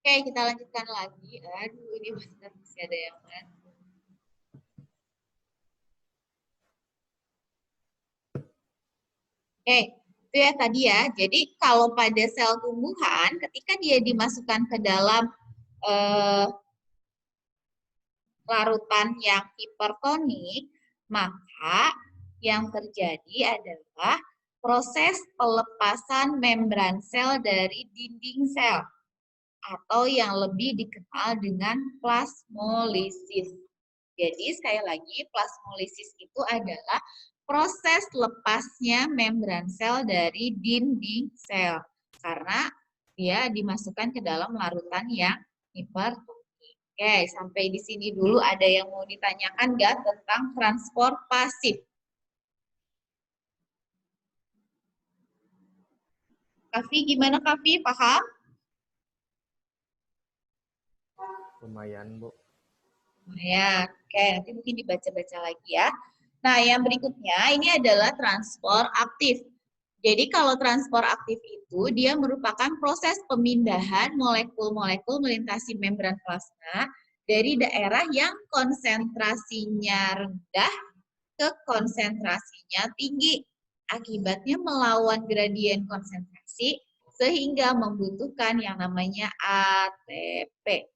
Oke, kita lanjutkan lagi. Aduh, ini masih ada yang lain. Oke, itu ya tadi ya. Jadi kalau pada sel tumbuhan, ketika dia dimasukkan ke dalam larutan yang hipertonik, maka yang terjadi adalah proses pelepasan membran sel dari dinding sel atau yang lebih dikenal dengan plasmolisis. Jadi sekali lagi plasmolisis itu adalah proses lepasnya membran sel dari dinding sel karena dia dimasukkan ke dalam larutan yang hipertonik. Oke, sampai di sini dulu ada yang mau ditanyakan nggak tentang transport pasif? Kavi, gimana Kavi? Paham? Lumayan, Bu. Ya, oke, nanti mungkin dibaca-baca lagi ya. Nah, yang berikutnya ini adalah transport aktif. Jadi kalau transport aktif itu dia merupakan proses pemindahan molekul-molekul melintasi membran plasma dari daerah yang konsentrasinya rendah ke konsentrasinya tinggi. Akibatnya melawan gradien konsentrasi sehingga membutuhkan yang namanya ATP.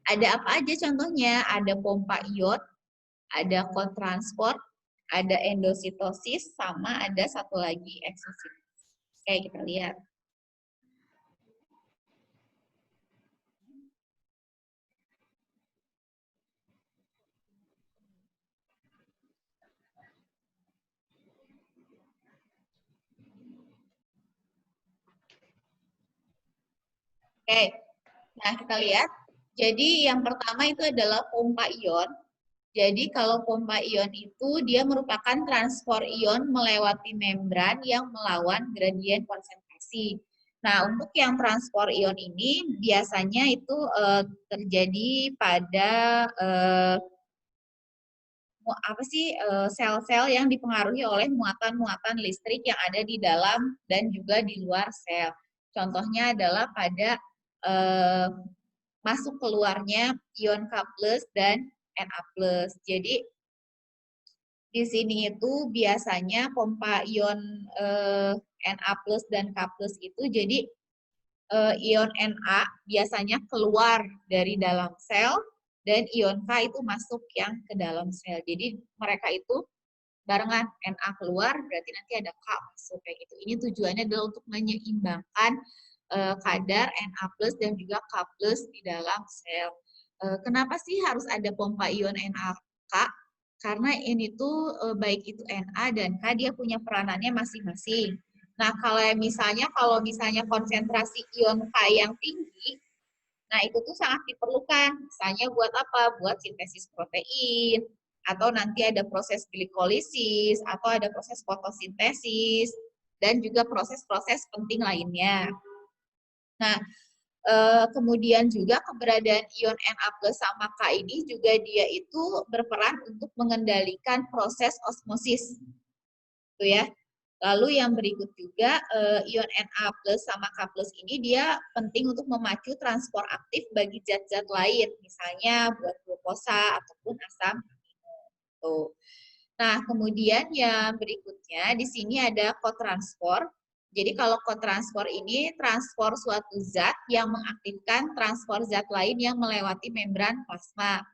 Ada apa aja contohnya? Ada pompa ion, ada kotransport, ada endositosis, sama ada satu lagi eksositosis. Oke, kita lihat. Oke, nah kita lihat. Jadi yang pertama itu adalah pompa ion. Jadi kalau pompa ion itu dia merupakan transport ion melewati membran yang melawan gradien konsentrasi. Nah, untuk yang transport ion ini biasanya itu terjadi pada sel-sel yang dipengaruhi oleh muatan-muatan listrik yang ada di dalam dan juga di luar sel. Contohnya adalah pada masuk keluarnya ion K+ dan Na+. Jadi di sini itu biasanya pompa ion Na+ dan K+ itu jadi ion Na biasanya keluar dari dalam sel dan ion K itu masuk yang ke dalam sel. Jadi mereka itu barengan, Na keluar berarti nanti ada K masuk kayak gitu. Ini tujuannya adalah untuk menyeimbangkan kadar Na+ dan juga K+ di dalam sel. Kenapa sih harus ada pompa ion NaK? Karena ini tuh baik itu Na dan K dia punya peranannya masing-masing. Nah, kalau misalnya konsentrasi ion K yang tinggi, nah itu tuh sangat diperlukan. Misalnya buat apa? Buat sintesis protein, atau nanti ada proses glikolisis, atau ada proses fotosintesis, dan juga proses-proses penting lainnya. Nah, kemudian juga keberadaan ion Na+ sama K ini juga dia itu berperan untuk mengendalikan proses osmosis. Itu ya. Lalu yang berikut juga ion Na+ sama K+ ini dia penting untuk memacu transport aktif bagi zat-zat lain, misalnya buat glukosa ataupun asam amino. Nah, kemudian yang berikutnya di sini ada kotransport. Jadi kalau kotransport ini transport suatu zat yang mengaktifkan transport zat lain yang melewati membran plasma.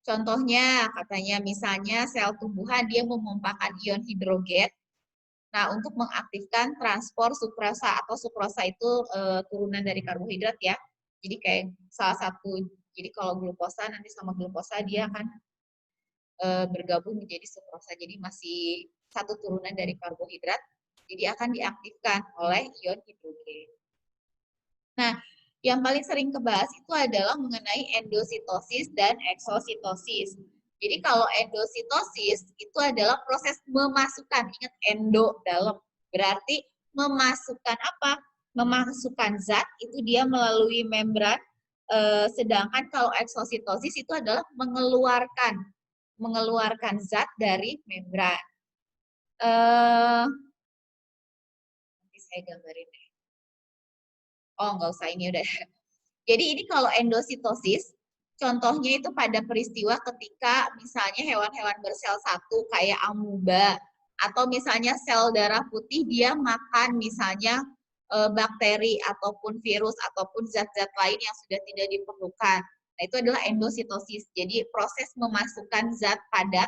Contohnya katanya misalnya sel tumbuhan dia memompakan ion hidrogen. Nah, untuk mengaktifkan transport sukrosa atau sukrosa itu turunan dari karbohidrat ya. Jadi kayak salah satu, jadi kalau glukosa nanti sama glukosa dia akan bergabung menjadi sukrosa. Jadi masih satu turunan dari karbohidrat. Jadi akan diaktifkan oleh ion hidrogen. Nah, yang paling sering kebahas itu adalah mengenai endositosis dan eksositosis. Jadi kalau endositosis itu adalah proses memasukkan, ingat endo dalam, berarti memasukkan apa? Memasukkan zat itu dia melalui membran, sedangkan kalau eksositosis itu adalah mengeluarkan zat dari membran. Nanti saya gambarin deh. Oh, nggak usah, ini udah. Jadi ini kalau endositosis, contohnya itu pada peristiwa ketika misalnya hewan-hewan bersel satu kayak amuba, atau misalnya sel darah putih dia makan misalnya bakteri ataupun virus ataupun zat-zat lain yang sudah tidak diperlukan. Nah, itu adalah endositosis. Jadi proses memasukkan zat padat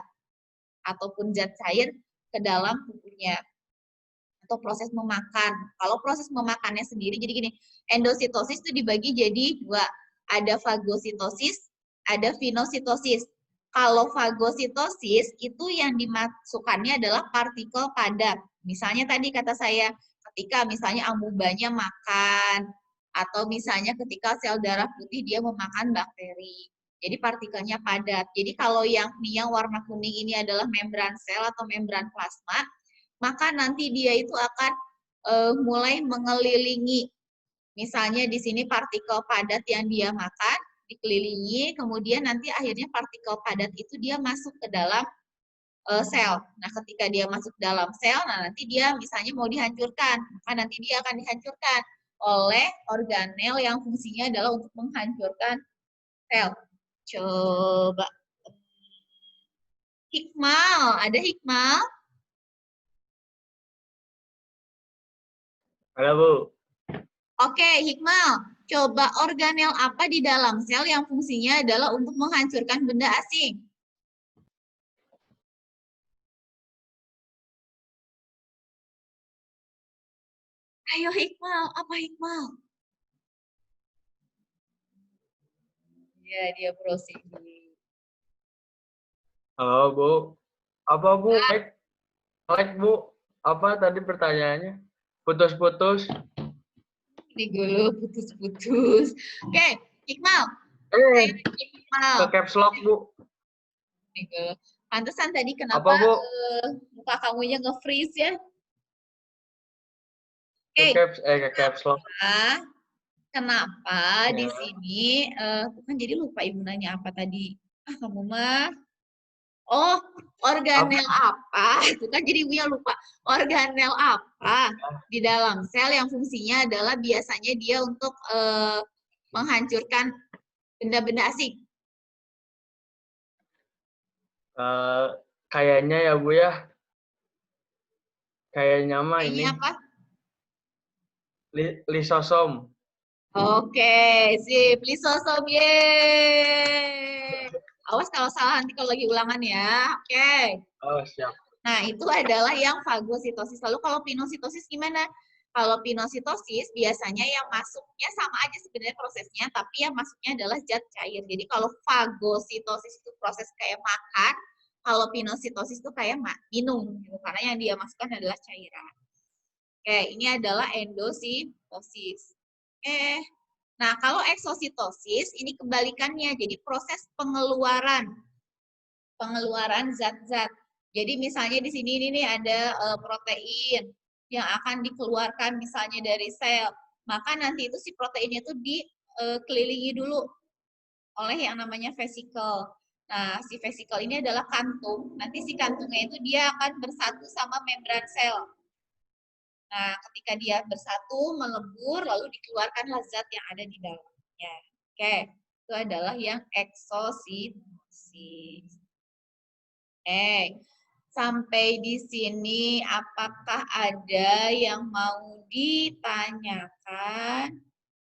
ataupun zat cair ke dalam tubuhnya. Atau proses memakan. Kalau proses memakannya sendiri, jadi gini, endositosis itu dibagi jadi dua. Ada fagositosis, ada vinositosis. Kalau fagositosis itu yang dimasukkannya adalah partikel padat. Misalnya tadi kata saya, ketika misalnya amubanya makan, atau misalnya ketika sel darah putih dia memakan bakteri. Jadi partikelnya padat. Jadi kalau yang warna kuning ini adalah membran sel atau membran plasma, maka nanti dia itu akan mulai mengelilingi. Misalnya di sini partikel padat yang dia makan, dikelilingi, kemudian nanti akhirnya partikel padat itu dia masuk ke dalam sel. Nah, ketika dia masuk dalam sel, nah nanti dia misalnya mau dihancurkan, maka nanti dia akan dihancurkan oleh organel yang fungsinya adalah untuk menghancurkan sel. Coba. Hikmal, ada Hikmal? Ada, Bu. Oke, Hikmal. Coba organel apa di dalam sel yang fungsinya adalah untuk menghancurkan benda asing? Ayo Hikmal, apa Hikmal? Ya, dia browsing. Halo, Bu. Apa, Bu? Like, Bu. Apa tadi pertanyaannya? Putus-putus. Ini dulu putus-putus. Oke, Hikmal. Ke Hikmal. caps lock, Bu. Ini dulu. Pantesan tadi Apa, kenapa Bu? muka kamunya nge-freeze ya? Ke Oke, caps lock. kenapa di Ya. sini bukan jadi lupa ibu nanya apa tadi? Ah, kamu mah. Oh, organel apa? Itu kan jadi ibunya lupa. Organel apa di dalam sel yang fungsinya adalah biasanya dia untuk menghancurkan benda-benda asing. Kayaknya ya, Bu ya. Kayaknya mah Ini ini apa? lisosom. Oke, sip. Lisosom, yeay. Awas kalau salah nanti kalau lagi ulangan ya. Oke. Oh, siap. Nah, itu adalah yang fagositosis. Lalu kalau pinositosis gimana? Kalau pinositosis biasanya yang masuknya sama aja sebenarnya prosesnya, tapi yang masuknya adalah zat cair. Jadi kalau fagositosis itu proses kayak makan, kalau pinositosis itu kayak minum, gitu. Karena yang dia masukkan adalah cairan. Oke, ini adalah endositosis. Nah kalau eksositosis ini kebalikannya, jadi proses pengeluaran zat-zat. Jadi misalnya di sini ini ada protein yang akan dikeluarkan misalnya dari sel, maka nanti itu si proteinnya itu dikelilingi dulu oleh yang namanya vesikel. Nah, si vesikel ini adalah kantung. Nanti si kantungnya itu dia akan bersatu sama membran sel. Nah, ketika dia bersatu, melebur, lalu dikeluarkanlah zat yang ada di dalamnya. Oke, itu adalah yang eksositosis. Sampai di sini apakah ada yang mau ditanyakan?